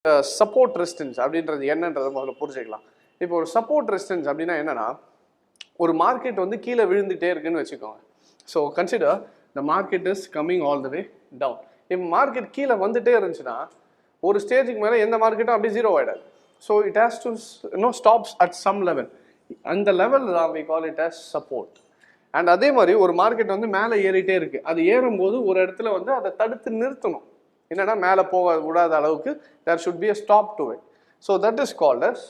Support resistance அப்படின்றது என்னன்றதை முதல்ல புரிஞ்சுக்கலாம். இப்போ ஒரு சப்போர்ட் ரெசிஸ்டன்ஸ் அப்படின்னா என்னன்னா, ஒரு மார்க்கெட் வந்து கீழே விழுந்துட்டே இருக்குன்னு வச்சுக்கோங்க. So consider the market is coming all the way down. இப்போ மார்க்கெட் கீழே வந்துட்டே இருந்துச்சுன்னா ஒரு ஸ்டேஜுக்கு மேலே எந்த மார்க்கெட்டும் அப்படியே ஜீரோ ஆகிடாது. So it has to stops at some level. அந்த லெவல் தான் we call it as support. And அதே மாதிரி ஒரு மார்க்கெட் வந்து மேலே ஏறிட்டே இருக்கு. அது ஏறும்போது ஒரு இடத்துல வந்து அதை தடுத்து நிறுத்தணும். என்னன்னா மேலே போக விடாத அளவுக்கு there should be a stop to it. So that is called as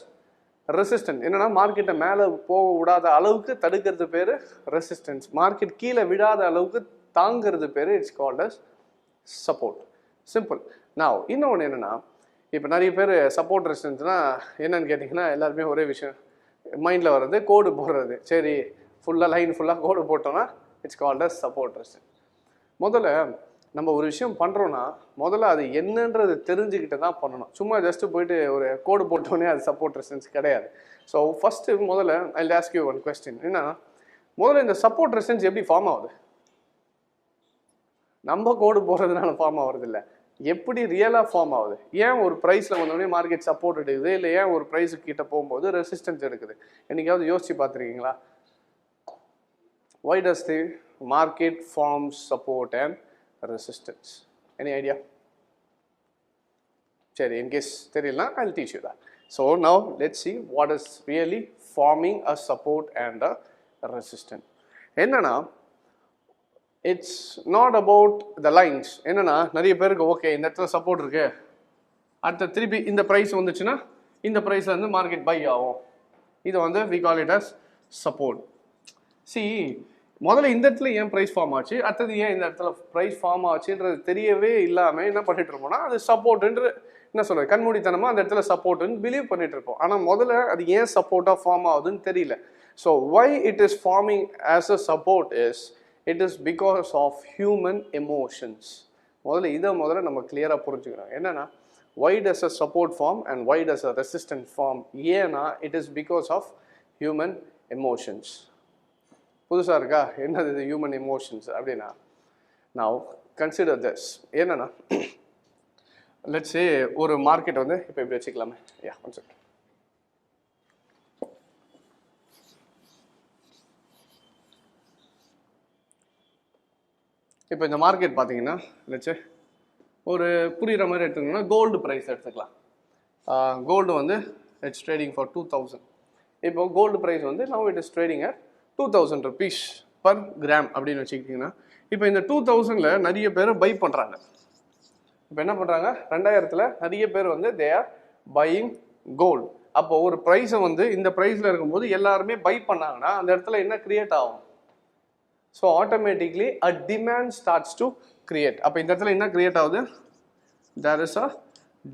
resistance. என்னன்னா மார்க்கெட்டை மேலே போக விடாத அளவுக்கு தடுக்கிறது பேர் ரெசிஸ்டன்ஸ். மார்க்கெட் கீழே விடாத அளவுக்கு தாங்கிறது பேர் it's called as support. Simple. நான் இன்னொன்று என்னன்னா, இப்போ நிறைய பேர் சப்போர்ட் ரெசிஸ்டன்ஸ்னா என்னன்னு கேட்டிங்கன்னா எல்லாருமே ஒரே விஷயம் மைண்டில் வர்றது கோடு போடுறது. சரி ஃபுல்லாக லைன் ஃபுல்லாக கோடு போட்டோம்னா it's called as support resistance. முதல்ல நம்ம ஒரு விஷயம் பண்ணுறோன்னா முதல்ல அது என்னன்றது தெரிஞ்சுக்கிட்டு தான் பண்ணணும். சும்மா ஜஸ்ட்டு போயிட்டு ஒரு கோடு போட்டோன்னே அது சப்போர்ட் ரெசிஸ்டன்ஸ் கிடையாது. ஸோ ஃபஸ்ட்டு முதல்ல I will ask you one question. என்ன முதல்ல இந்த சப்போர்ட் ரெசிஸ்டன்ஸ் எப்படி ஃபார்ம் ஆகுது? நம்ம கோடு போடுறதுனால ஃபார்ம் ஆகுறது இல்லை, எப்படி ரியலாக ஃபார்ம் ஆகுது? ஏன் ஒரு ப்ரைஸில் வந்தோடனே மார்க்கெட் சப்போர்ட் எடுக்குது, இல்லை ஏன் ஒரு ப்ரைஸுக்கு கிட்ட போகும்போது ரெசிஸ்டன்ஸ் எடுக்குது? என்னைக்காவது யோசிச்சு பார்த்துருக்கீங்களா? Why does the market form support and resistance? Any idea? சரி, in case தெரியலனா I'll teach you that. So now let's see what is really forming a support and a resistance. என்னன்னா it's not about the lines. என்னன்னா நிறைய பேருக்கு okay இந்த இடத்துல support இருக்கு, அடுத்த திருப்பி இந்த ப்ரைஸ் வந்துச்சுன்னா இந்த ப்ரைஸ்ல இருந்து மார்க்கெட் பை ஆகும். இது வந்து we call it as support. முதல்ல இந்த இடத்துல ஏன் ப்ரைஸ் ஃபார்ம் ஆச்சு, அடுத்தது ஏன் இந்த இடத்துல ப்ரைஸ் ஃபார்ம் ஆச்சுன்றது தெரியவே இல்லாமல் என்ன பண்ணிட்டு இருப்போம்னா அது சப்போர்ட்டுன்ற என்ன சொல்கிறது கண்மூடித்தனமாக அந்த இடத்துல சப்போர்ட்டுன்னு பிலீவ் பண்ணிட்டு இருப்போம். ஆனால் முதல்ல அது ஏன் சப்போர்ட்டாக ஃபார்ம் ஆகுதுன்னு தெரியல. So why it is forming as a support is it is because of human emotions. முதல்ல நம்ம கிளியராக புரிஞ்சுக்கிறோம். என்னன்னா why does a support form and why does a resistance form? ஏன்னா it is because of human emotions. புதுசாக இருக்கா? என்னது இது ஹியூமன் எமோஷன்ஸ் அப்படின்னா? நான் கன்சிடர் திஸ். என்னன்னா லெட்ஸ் சே ஒரு மார்க்கெட் வந்து இப்போ இப்படி வச்சுக்கலாமே. Yeah one second. இப்போ இந்த மார்க்கெட் பார்த்தீங்கன்னா லெட்ஸ் சே ஒரு புரிகிற மாதிரி எடுத்துக்கணும்னா கோல்டு ப்ரைஸ் எடுத்துக்கலாம். கோல்டு வந்து இட்ஸ் ட்ரேடிங் ஃபார் 2000. இப்போ கோல்டு ப்ரைஸ் வந்து now it is trading at 2000 rupees per gram அப்படின்னு வச்சுக்கிட்டிங்கன்னா, இப்போ இந்த 2000ல் நிறைய பேர் பை பண்ணுறாங்க. இப்போ என்ன பண்ணுறாங்க, 2000ல் நிறைய பேர் வந்து தே ஆர் பையிங் கோல்டு. அப்போ ஒரு ப்ரைஸை வந்து இந்த ப்ரைஸில் இருக்கும்போது எல்லாருமே பை பண்ணாங்கன்னா அந்த இடத்துல என்ன கிரியேட் ஆகும்? So automatically a demand starts to create. அப்போ இந்த இடத்துல என்ன கிரியேட் ஆகுது? There is a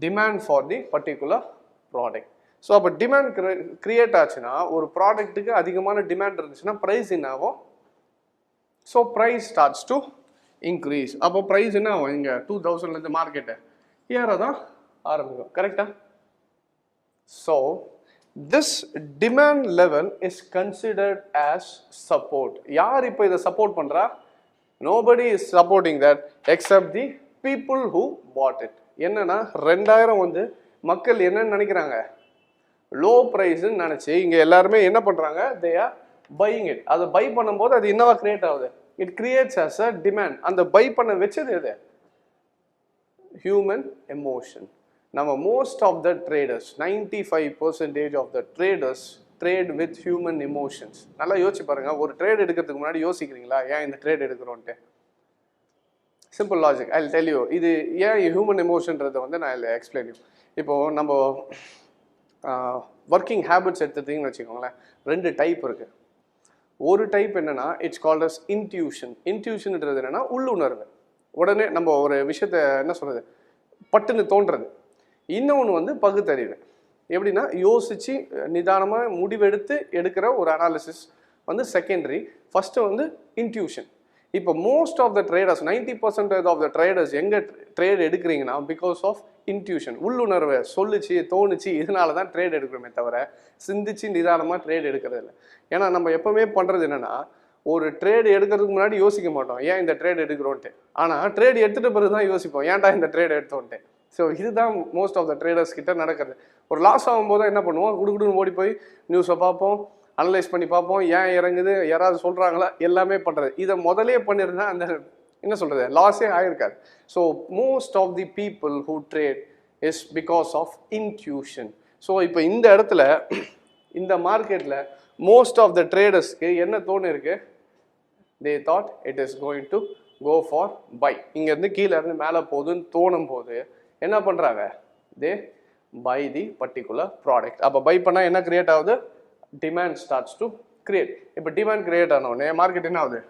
demand for the particular product. So அப்போ டிமாண்ட் கிரியேட் ஆச்சுன்னா ஒரு ப்ராடக்ட்டுக்கு அதிகமான டிமாண்ட் இருந்துச்சுன்னா ப்ரைஸ் என்ன ஆகும்? So price starts to increase. அப்போ ப்ரைஸ் என்ன ஆகும்? இங்கே 2000லேருந்து மார்க்கெட்டை ஏற தான் ஆரம்பிக்கும். கரெக்டா? So this demand level is considered as support. யார் இப்போ இதை சப்போர்ட் பண்ணுறா? Nobody is supporting that accept the people who bought it. என்னன்னா 2000 வந்து மக்கள் என்னன்னு நினைக்கிறாங்க? லோ ப்ரைஸ்ன்னு நினச்சி இங்கே எல்லாருமே என்ன பண்ணுறாங்க? They are buying it. அதை பை பண்ணும்போது அது என்னவா கிரியேட் ஆகுது? It creates as a demand. அந்த பை பண்ண வச்சது எது? Human emotion. நம்ம most of the traders 95% of the traders trade with human emotions. நல்லா யோசிச்சு பாருங்க. ஒரு ட்ரேட் எடுக்கிறதுக்கு முன்னாடி யோசிக்கிறீங்களா ஏன் இந்த ட்ரேட் எடுக்கிறோன்ட்டு? Simple logic I will tell you. இது ஏன் ஹியூமன் எமோஷன்றதை வந்து நான் இதில் எக்ஸ்பிளைன் யூ. இப்போது நம்ம ஒர்க்கிங் ஹேபிட்ஸ் எடுத்துட்டிங்கன்னு வச்சுக்கோங்களேன், 2 டைப் இருக்குது. ஒரு டைப் என்னென்னா இட்ஸ் கால்ட் அஸ் இன்ட்யூஷன். இன்ட்யூஷன்ன்றது என்னென்னா உள்ளுணர்வு. உடனே நம்ம ஒரு விஷயத்த என்ன சொல்கிறது பட்டுன்னு தோன்றது. இன்னொன்று வந்து பகுத்தறிவு. எப்படின்னா யோசித்து நிதானமாக முடிவெடுத்து எடுக்கிற ஒரு அனாலிசிஸ் வந்து செகண்டரி. ஃபஸ்ட்டு வந்து இன்ட்யூஷன். இப்போ most of the traders 90% of the traders எங்கே ட்ரேட் எடுக்கிறீங்கன்னா பிகாஸ் ஆஃப் இன்ட்யூஷன். உள்ளுணர்வை சொல்லிச்சு தோணுச்சு இதனால தான் ட்ரேட் எடுக்கிறோமே தவிர சிந்திச்சு நிதானமாக ட்ரேட் எடுக்கிறது இல்லை. ஏன்னா நம்ம எப்போவுமே பண்ணுறது என்னென்னா ஒரு ட்ரேட் எடுக்கிறதுக்கு முன்னாடி யோசிக்க மாட்டோம் ஏன் இந்த ட்ரேட் எடுக்கிறோன்ட்டு. ஆனால் ட்ரேட் எடுத்துகிட்ட பிறகு தான் யோசிப்போம் ஏன்டா இந்த ட்ரேட் எடுத்தோன்ட்டு. ஸோ இதுதான் மோஸ்ட் ஆஃப் த ட்ரேடர்ஸ் கிட்ட நடக்குது. ஒரு லாஸ் ஆகும்போது என்ன பண்ணுவோம், குடுக்குடுன்னு ஓடி போய் நியூஸை பார்ப்போம், அனலைஸ் பண்ணி பார்ப்போம், ஏன் இறங்குது, யாராவது சொல்கிறாங்களா, எல்லாமே பண்ணுறது. இதை முதலே பண்ணியிருந்தா அந்த என்ன சொல்கிறது லாஸே ஆகிருக்காது. So most of the people who trade is because of intuition. So இப்போ இந்த இடத்துல இந்த மார்க்கெட்டில் மோஸ்ட் ஆஃப் த ட்ரேடர்ஸ்க்கு என்ன தோணு இருக்கு, they thought it is going to go for buy. இங்கேருந்து கீழே இருந்து மேலே போகுதுன்னு தோணும் போது என்ன பண்ணுறாங்க, they buy the particular product. அப்போ பை பண்ணால் என்ன கிரியேட் ஆகுது, டிமாண்ட் ஸ்டார்ட்ஸ் டு கிரியேட். இப்போ டிமாண்ட் கிரியேட் ஆனவுடனே மார்க்கெட் என்ன ஆகுது,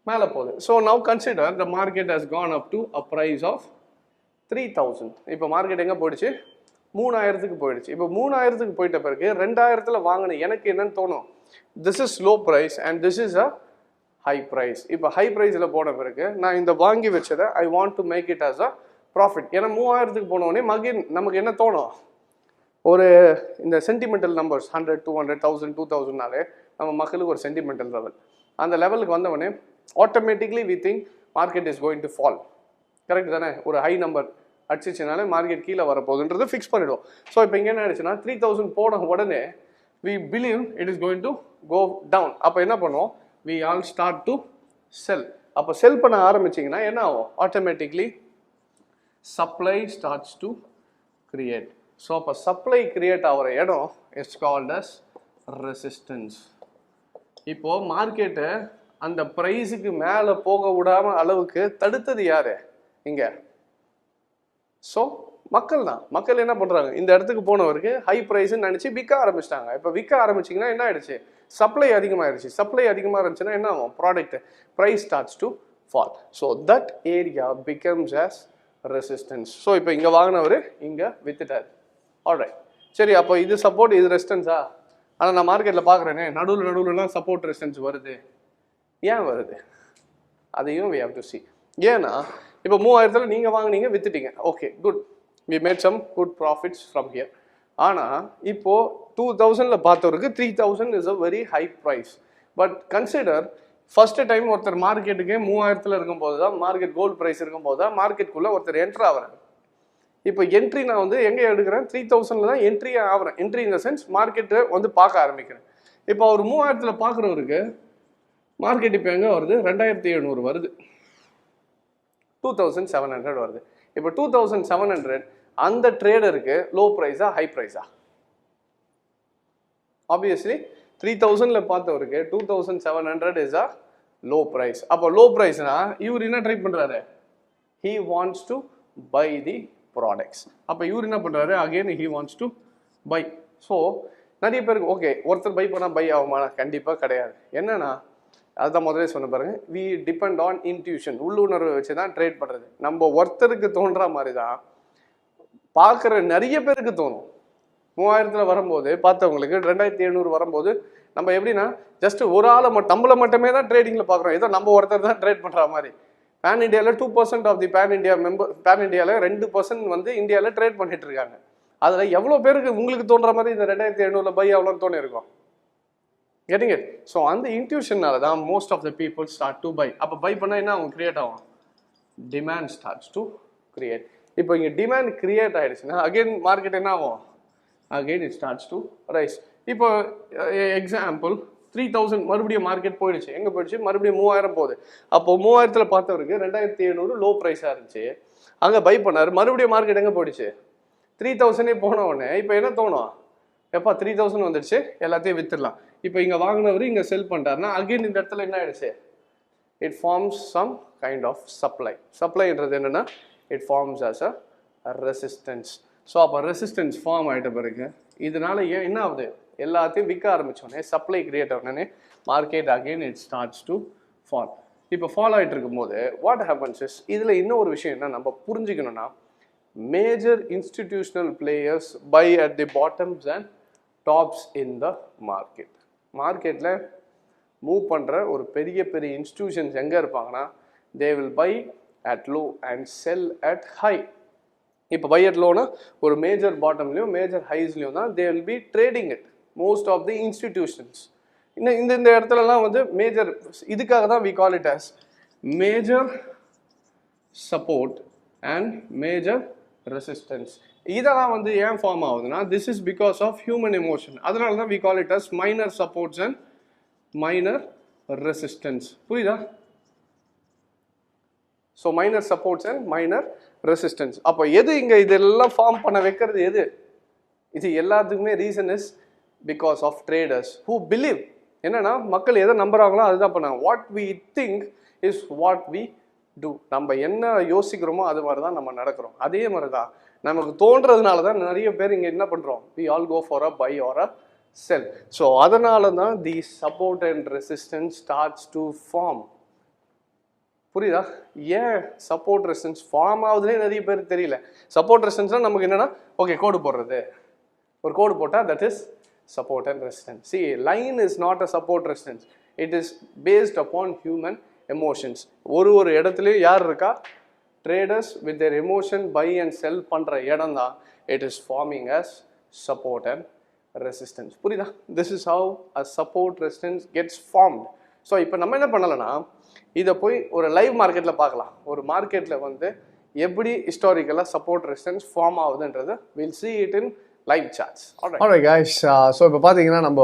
மேலே போகுது. So now consider the market has gone up to a price of 3000. இப்போ மார்க்கெட் எங்கே போயிடுச்சு, 3000க்கு போயிடுச்சு. இப்போ 3000க்கு போயிட்ட பிறகு 2000ல் வாங்கின எனக்கு என்னன்னு தோணும், this is low price and this is a high price. இப்போ ஹை ப்ரைஸில் போன பிறகு நான் இந்த வாங்கி வச்சதை I want to make it as a profit. ஏன்னா 3000க்கு போனோடனே நமக்கு என்ன தோணும், ஒரு இந்த சென்டிமெண்டல் நம்பர்ஸ் 100, 200, 1000, 2000னாலே நம்ம மக்களுக்கு ஒரு சென்டிமெண்டல் லெவல். அந்த லெவலுக்கு வந்தவொடனே automatically we think market is going to fall. Correct தானே, ஒரு ஹை நம்பர் அடிச்சிச்சுனாலே மார்க்கெட் கீழே வரப்போகுதுன்றது ஃபிக்ஸ் பண்ணிவிடும். ஸோ இப்போ இங்கே என்ன ஆயிடுச்சுன்னா 3000 போன உடனே we believe it is going to go down. அப்போ என்ன பண்ணுவோம், we all start to sell. அப்போ செல் பண்ண ஆரம்பிச்சிங்கன்னா என்ன ஆகும், automatically supply starts to create. So அப்போ சப்ளை கிரியேட் ஆகிற இடம் இட்ஸ் கால்ட் அஸ் ரெசிஸ்டன்ஸ். இப்போது மார்க்கெட்டை அந்த ப்ரைஸுக்கு மேலே போக விடாமல் அளவுக்கு தடுத்தது யார் இங்கே, ஸோ மக்கள் தான். மக்கள் என்ன பண்ணுறாங்க, இந்த இடத்துக்கு போனவருக்கு ஹை ப்ரைஸ்ன்னு நினச்சி விற்க ஆரம்பிச்சிட்டாங்க. இப்போ விற்க ஆரம்பிச்சிங்கன்னா என்ன ஆயிடுச்சு, சப்ளை அதிகமாகிடுச்சு. சப்ளை அதிகமாக இருந்துச்சுன்னா என்ன ஆகும், product price starts to fall. So that area becomes as resistance. So இப்போ இங்கே வாங்கினவர் இங்கே வித்துட்டார். ஆல்ரைட், சரி, அப்போ இது சப்போர்ட் இது ரெசிஸ்டன்ஸா. ஆனால் நான் மார்க்கெட்டில் பார்க்குறேனே நடுவுலலாம் சப்போர்ட் ரெசிஸ்டன்ஸ் வருது. ஏன் வருது, அதையும் we have to see. ஏன்னா இப்போ 3000ல் நீங்கள் வாங்கினீங்க, வித்துட்டீங்க, okay good, we made some good profits from here. ஆனால் இப்போது 2000ல் பார்த்தவருக்கு 3000 is a very high price. But consider first time ஒருத்தர் மார்க்கெட்டுக்கு 3000ல் இருக்கும்போது தான், மார்க்கெட் கோல்டு ப்ரைஸ் இருக்கும்போது தான் மார்க்கெட்டுக்குள்ளே ஒருத்தர் என்ட்ரு ஆகிறார். இப்போ என்ட்ரி நான் வந்து எங்கே எடுக்கிறேன், 3000ல் தான் என்ட்ரி ஆகிறேன். என்ட்ரி இந்த சென்ஸ் மார்க்கெட்டை வந்து பார்க்க ஆரம்பிக்கிறேன். இப்போ அவர் 3000ல் பார்க்குறவருக்கு மார்க்கெட் இப்போ எங்கே வருது, 2700 வருது, 2700 வருது. இப்போ 2700 அந்த ட்ரேடருக்கு லோ ப்ரைஸா ஹை ப்ரைஸா? ஆப்வியஸ்லி 3000ல் பார்த்தவருக்கு 2700 இஸ் அ லோ ப்ரைஸ். அப்போ லோ ப்ரைஸ்னா இவர் என்ன ட்ரை பண்ணுறாரு, he wants to buy the products. அப்போ இவர் என்ன பண்ணுறாரு, again he wants to buy. So நிறைய பேருக்கு ஓகே, ஒருத்தர் பை பண்ணால் பை ஆகுமா, கண்டிப்பாக கிடையாது. என்னன்னா அதுதான் முதலே சொன்ன பாருங்க, வி டிபெண்ட் ஆன் இன்ட்யூஷன், உள்ளுணர்வை வச்சு தான் ட்ரேட் பண்ணுறது. நம்ம ஒருத்தருக்கு தோன்ற மாதிரி தான் பார்க்குற நிறைய பேருக்கு தோணும். 3000ல் வரும்போது பார்த்தவங்களுக்கு 2700 வரும்போது நம்ம எப்படின்னா ஜஸ்ட் ஒரு ஆளை நம்மளை மட்டுமே தான் ட்ரேடிங்கில் பார்க்குறோம். ஏதோ நம்ம ஒருத்தர் தான் ட்ரேட் பண்ணுற மாதிரி. பேன் இண்டியாவில் 2% ஆஃப் தி பேன் இண்டியாவில் 2% வந்து இந்தியாவில் ட்ரேட் பண்ணிட்டு இருக்காங்க. அதில் எவ்வளோ பேருக்கு உங்களுக்கு தோன்ற மாதிரி இந்த 2700ல் பை எவ்வளோன்னு தோணி இருக்கும். Getting it? ஸோ அந்த இன்ட்யூஷனால தான் most of the people start to buy. அப்போ பை பண்ணால் என்ன அவங்க கிரியேட் ஆகும், டிமாண்ட் ஸ்டார்ட்ஸ் டு கிரியேட். இப்போ இங்கே டிமாண்ட் கிரியேட் ஆகிடுச்சுன்னா அகெயின் மார்க்கெட் என்ன ஆகும், again it starts to rice. இப்போ எக்ஸாம்பிள் 3000 மறுபடியும் மார்க்கெட் போயிடுச்சு, எங்கே போயிடுச்சு, மறுபடியும் 3000 போகுது. அப்போ 3000ல் பார்த்தவருக்கு 2700 லோ ப்ரைஸாக இருந்துச்சு, அங்கே பை பண்ணார். மறுபடியும் மார்க்கெட் எங்கே போயிடுச்சு, 3000 போன உடனே இப்போ என்ன தோணும், எப்போ 3000 வந்துடுச்சு, எல்லாத்தையும் வித்துடலாம். இப்போ இங்கே வாங்கினவர் இங்கே செல் பண்ணிட்டாருன்னா அகெயின் இந்த இடத்துல என்ன ஆயிடுச்சு, it forms some kind of supply. சப்ளைன்றது என்னென்னா it forms as a resistance. So அப்போ ரெசிஸ்டன்ஸ் ஃபார்ம் ஆகிட்ட பிறகு இதனால என்ன ஆகுது, எல்லாத்தையும் விற்க ஆரம்பித்தோடனே சப்ளை கிரியேட் ஆனோடனே market again it starts to fall. இப்போ ஃபாலோ ஆகிட்டு இருக்கும்போது வாட் ஹேப்பன்ஸ் இஸ், இதில் இன்னும் ஒரு விஷயம் என்ன நம்ம புரிஞ்சுக்கணும்னா, major institutional players buy at the bottoms and tops in the market. மார்க்கெட்டில் மூவ் பண்ணுற ஒரு பெரிய பெரிய இன்ஸ்டிடியூஷன்ஸ் எங்கே இருப்பாங்கன்னா, they will buy at low and sell at high. இப்போ பை அட் லோனா ஒரு மேஜர் பாட்டம்லையும் மேஜர் ஹைஸ்லையும் தான் they will be trading it most of the institutions. இந்த இடத்துலலாம் வந்து மேஜர், இதுக்காக தான் we call it as major support and major resistance. இதெல்லாம் வந்து ஏன் ஃபார்ம் ஆகுதுன்னா this is because of human emotion. அதனால தான் we call it as minor supports and minor resistance. புரியுதா? So minor supports and minor resistance. அப்போ எது இங்கே இதெல்லாம் ஃபார்ம் பண்ண வைக்கிறது எது? இது எல்லாத்துக்குமே reason is because of traders who believe. என்னன்னா மக்கள் எதை நம்புறாங்களோ அதுதான் பண்ணாங்க. What we think is what we do. நம்ம என்ன யோசிக்கிறோமோ அது மாதிரி தான் நம்ம நடக்கிறோம். அதே மாதிரி தான் நமக்கு தோன்றதுனால தான் நிறைய பேர் இங்கே என்ன பண்ணுறோம், we all go for a buy or a sell. So அதனால தான் the support and resistance starts to form. புரியுதா? ஏன் சப்போர்ட் ரெசிஸ்டன்ஸ் ஃபார்ம் ஆகுதுன்னே நிறைய பேருக்கு தெரியல. சப்போர்ட் ரெசிஸ்டன்ஸ்னால் நமக்கு என்னென்னா ஓகே கோடு போடுறது, ஒரு கோடு போட்டால் that is support and resistance. See, line is not a support resistance. It is based upon human emotions. ஒரு இடத்துலயும் யார் இருக்கா? Traders with their emotion buy and sell பண்ற இடம் தான் it is forming as support and resistance. புரியுதா? This is how a support resistance gets formed. So இப்போ நம்ம என்ன பண்ணலாம்னா இதை போய் ஒரு லைவ் மார்க்கெட்டில் பார்க்கலாம். ஒரு மார்க்கெட்டில் வந்து எப்படி ஹிஸ்டாரிக்கலாக சப்போர்ட் ரெசிஸ்டன்ஸ் ஃபார்ம் ஆகுதுன்றது we'll see it in live charts. Alright guys, so இப்போ பார்த்தீங்கன்னா நம்ம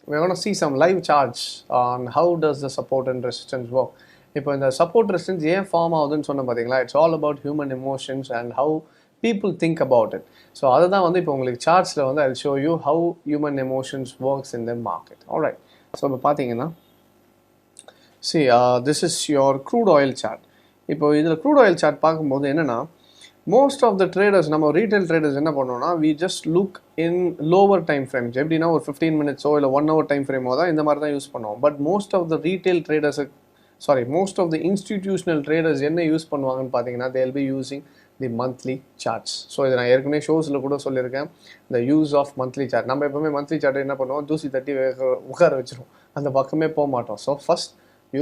we're going to see some live charts on how does the support and resistance work. இப்போ இந்த support resistance ஏன் ஃபார்ம் ஆகுதுன்னு சொன்ன பார்த்தீங்களா, it's all about human emotions and how people think about it. So அதுதான் வந்து இப்போ உங்களுக்கு சார்ட்ஸில் வந்து I'll show you how human emotions works in the market. Alright, so இப்போ பார்த்தீங்கன்னா see this is your crude oil chart. இப்போ இதில் crude oil chart பார்க்கும்போது என்னென்னா most of the traders, நம்ம retail traders என்ன பண்ணோம்னா we just look in lower time frames. எப்படின்னா ஒரு 15 minutes இல்லை 1 hour time frame தான் இந்த மாதிரி தான் யூஸ் பண்ணுவோம். But most of the retail traders, most of the institutional traders என்ன யூஸ் பண்ணுவாங்கன்னு பார்த்தீங்கன்னா they will be using the monthly charts. So இதை நான் ஏற்கனவே ஷோஸில் கூட சொல்லியிருக்கேன், the use of monthly chart. நம்ம எப்பவுமே monthly chart என்ன பண்ணுவோம், தூசி தட்டி உட்கார வச்சிருவோம், அந்த பக்கமே போக மாட்டோம். So first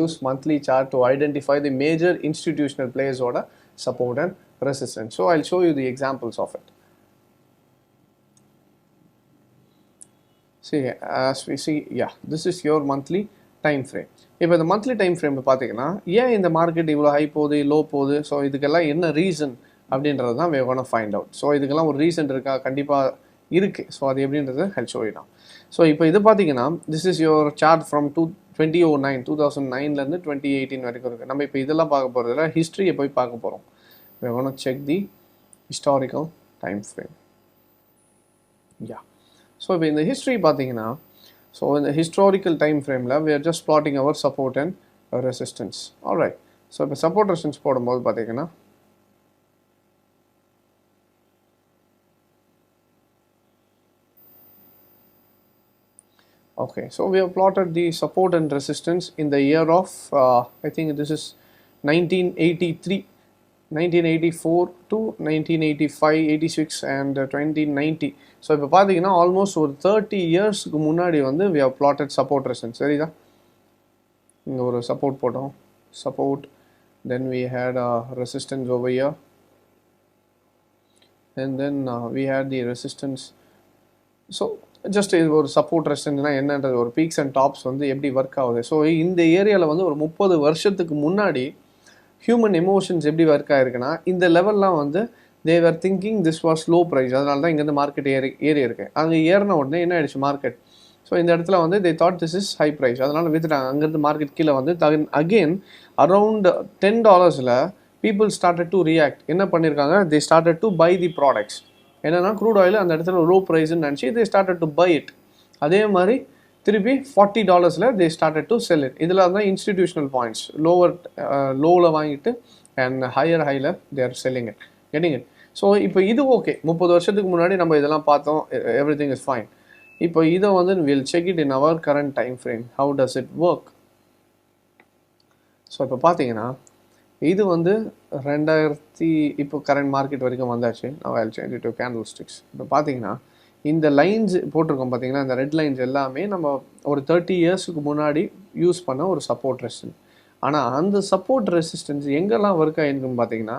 use monthly chart to identify the major institutional players ஓட support and resistance. So I'll show you the examples of it. See, as we see, yeah, this is your monthly time frame. இப்போ இந்த monthly time frame பார்த்தீங்கன்னா ஏன் இந்த market இவ்வளோ high போகுது low போகுது, so இதுக்கெல்லாம் என்ன ரீசன் அப்படின்றது தான் we're going to find out. So இதுக்கெல்லாம் ஒரு ரீசன் இருக்கா, கண்டிப்பாக இருக்குது. ஸோ அது எப்படின்றது I'll show you now. So இப்போ இது பார்த்தீங்கன்னா this is your chart from 2009 2018 வரைக்கும் இருக்குது. நம்ம இப்போ இதெல்லாம் பார்க்க போகிறதுல ஹிஸ்ட்ரியை போய் பார்க்க போகிறோம். We're going to check the historical time frame. Yeah. So in the history பார்த்தீங்கன்னா, so in the historical time frame we are just plotting our support and resistance. All right. So இப்போ support resistance போடும்போது பார்த்தீங்கன்னா okay, so we have plotted the support and resistance in the year of I think this is 1984 to 1985, 86 and 2090. So இப்போ பார்த்தீங்கன்னா almost ஒரு 30 இயர்ஸ்க்கு முன்னாடி வந்து we have plotted support resistance. சரிதா? இங்கே ஒரு சப்போர்ட் போட்டோம், support, then we had a resistance over here and then we had the resistance. So just இது ஒரு சப்போர்ட் ரெசிஸ்டன்ஸ்னால் என்னன்றது, ஒரு பீக்ஸ் அண்ட் டாப்ஸ் வந்து எப்படி ஒர்க் ஆகுது. ஸோ இந்த ஏரியாவில் வந்து ஒரு 30 வருஷத்துக்கு முன்னாடி ஹியூமன் எமோஷன்ஸ் எப்படி ஒர்க் ஆகிருக்குன்னா இந்த லெவல்லாம் வந்து they are thinking this was low price, அதனால தான் இங்கேருந்து மார்க்கெட் ஏறி இருக்கு. அங்கே ஏறின உடனே என்ன ஆயிடுச்சு மார்க்கெட், ஸோ இந்த இடத்துல வந்து they thought this is high price, அதனால் வித்துட்டாங்க. அங்கேருந்து மார்க்கெட் கீழே வந்து again around $10 people started to react. என்ன பண்ணியிருக்காங்க, they started to buy the products. என்னென்னா க்ரூட் ஆயில் அந்த இடத்துல லோ ப்ரைஸ்ன்னு நினச்சி they started to buy it. அதே மாதிரி திருப்பி $40 they started to sell it. இதில் தான் இன்ஸ்டிடியூஷனல் பாயிண்ட்ஸ் லோவில் வாங்கிட்டு அண்ட் ஹையில் their selling it, getting it. So இப்போ இது ஓகே, 30 வருஷத்துக்கு முன்னாடி நம்ம இதெல்லாம் பார்த்தோம், எவ்ரி திங் இஸ் ஃபைன். இப்போ இதை வந்து will check it in our current time frame, how does it work. So இப்போ பார்த்தீங்கன்னா இது வந்து 2000 இப்போ கரண்ட் மார்க்கெட் வரைக்கும் வந்தாச்சு. நான் I'll change it to candlesticks. இப்போ பார்த்தீங்கன்னா இந்த லைன்ஸ் போட்டிருக்கோம் பார்த்தீங்கன்னா, இந்த ரெட் லைன்ஸ் எல்லாமே நம்ம ஒரு 30 இயர்ஸுக்கு முன்னாடி யூஸ் பண்ண ஒரு சப்போர்ட் ரெசிஸ்டன்ஸ். ஆனால் அந்த சப்போர்ட் ரெசிஸ்டன்ஸ் எங்கெல்லாம் ஒர்க் ஆகிருக்குன்னு பார்த்தீங்கன்னா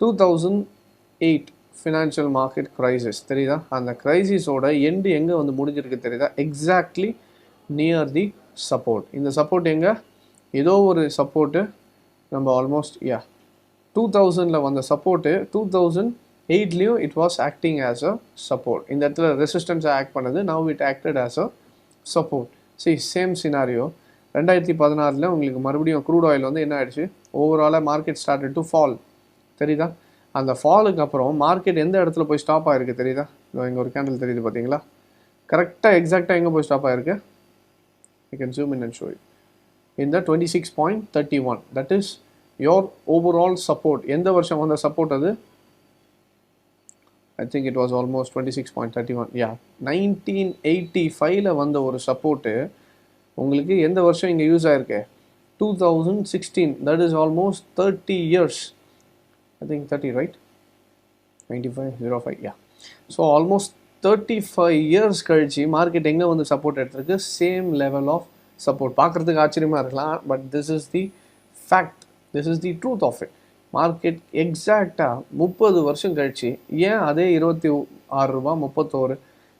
2008 ஃபினான்ஷியல் மார்க்கெட் க்ரைசிஸ் தெரியுதா, அந்த க்ரைசிஸோட எண்டு எங்கே வந்து முடிஞ்சிருக்கு தெரியுதா, எக்ஸாக்ட்லி நியர் தி சப்போர்ட். இந்த சப்போர்ட் எங்கே, ஏதோ ஒரு சப்போர்ட்டு நம்ம ஆல்மோஸ்ட் 2000 வந்த சப்போர்ட்டு 2000 8லையும் it was acting as a support. இந்த இடத்துல ரெசிஸ்டன்ஸை ஆக்ட் பண்ணது, now it acted as a support. Same scenario 2016 உங்களுக்கு மறுபடியும் க்ரூட் ஆயில் வந்து என்ன ஆயிடுச்சு, ஓவராலாக மார்க்கெட் ஸ்டார்டட் டு ஃபால். தெரியுதா? அந்த ஃபாலுக்கு அப்புறம் மார்க்கெட் எந்த இடத்துல போய் ஸ்டாப் ஆகிருக்கு தெரியுதா? இங்கே ஒரு கேண்டில் தெரியுது பார்த்தீங்களா? கரெக்டாக எக்ஸாக்டாக எங்கே போய் ஸ்டாப் ஆகிருக்கு? You can zoom in and show it. இந்த 26.31 that is your overall support. எந்த வருஷம் வந்த சப்போர்ட் அது? I think it was almost 26.31. 1985 வந்த ஒரு சப்போர்ட்டு உங்களுக்கு எந்த வருஷம் இங்கே யூஸ் ஆகிருக்கு? 2016. That is almost 30 years. I think 30, right? 9505. So almost 35 years கழிச்சு மார்க்கெட் எங்கே வந்து சப்போர்ட் எடுத்திருக்கு? Same level of support. பார்க்குறதுக்கு ஆச்சரியமாக இருக்கலாம், but this is the fact, this is the truth of it. Market எக்ஸாக்டாக 30 வருஷம் கழிச்சு ஏன் அதே 26 ரூபா 31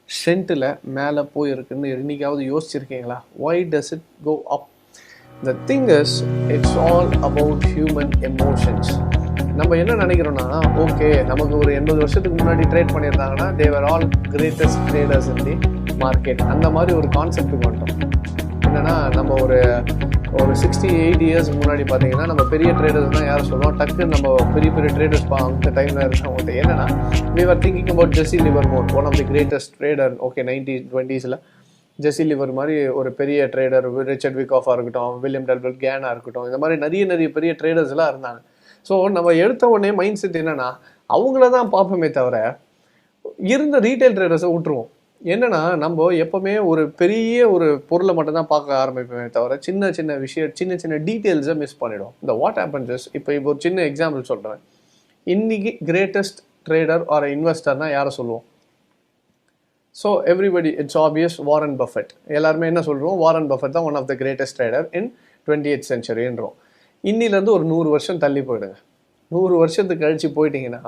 சென்ட்டில் மேலே போயிருக்குன்னு என்னைக்காவது யோசிச்சிருக்கீங்களா? Why does it go up? The thing is, it's all about human emotions. நம்ம என்ன நினைக்கிறோன்னா, ஓகே நமக்கு ஒரு 80 வருஷத்துக்கு முன்னாடி ட்ரேட் பண்ணியிருந்தாங்கன்னா they were all greatest traders in the market. அந்த மாதிரி ஒரு கான்செப்ட்டுக்கு வந்துட்டோம். என்னென்னா நம்ம ஒரு 68 இயர்ஸ்க்கு முன்னாடி பார்த்தீங்கன்னா நம்ம பெரிய ட்ரேடர்ஸ் தான் யாரை சொல்லுவோம், டக்குன்னு நம்ம பெரிய பெரிய ட்ரேடர்ஸ் அந்த டைமில் இருக்கவங்கள்ட்ட என்னென்னா, we were thinking about Jesse Livermore, one of the greatest trader. Okay 1920s Jesse லிவர் மாதிரி ஒரு பெரிய ட்ரேடர், ரிச்சர்ட் விக்காஃபாக இருக்கட்டும், வில்லியம் டெல்பல் கேனாக இருக்கட்டும், இந்த மாதிரி நிறைய பெரிய ட்ரேடர்ஸ்லாம் இருந்தாங்க. ஸோ நம்ம எடுத்த உடனே மைண்ட் செட் என்னென்னா, அவங்கள தான் பார்ப்போமே தவிர இருந்த ரீட்டைல் ட்ரேடர்ஸை விட்டுருவோம். என்னென்னா நம்ம எப்போவுமே ஒரு பெரிய ஒரு பொருளை மட்டும் தான் பார்க்க ஆரம்பிப்போமே தவிர சின்ன விஷயம், சின்ன டீட்டெயில்ஸை மிஸ் பண்ணிவிடும். இந்த வாட் ஹேப்பன்ஸ், இப்போ ஒரு சின்ன எக்ஸாம்பிள் சொல்கிறேன். இன்றைக்கி கிரேட்டஸ்ட் ட்ரேடர் ஆர் இன்வெஸ்டர்னால் யாரை சொல்லுவோம்? So everybody it's obvious, Warren Buffett. எல்லாருமே என்ன சொல்கிறோம்? வாரன் பஃபெட் தான் one of the greatest trader in 20th centuryன்றோம். இன்னிலேருந்து ஒரு 100 வருஷம் தள்ளி போயிடுங்க. 100 வருஷத்துக்கு கழிச்சு போயிட்டீங்கன்னா